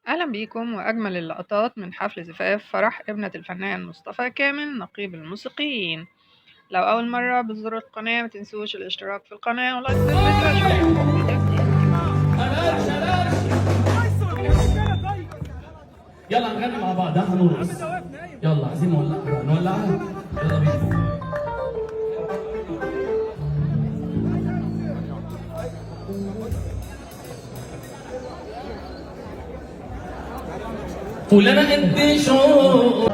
أهلا بيكم وأجمل اللقطات من حفل زفاف فرح ابنة الفنان مصطفى كامل نقيب الموسيقيين. لو أول مرة بتزوروا القناة متنسوش الاشتراك في القناة ولايك للفيديو عشان يوصلكوا فيديو جديد. يلا نغني مع بعض، هنرقص. يلا عايزين نولعها. يلا بينا. قول انا قد شوق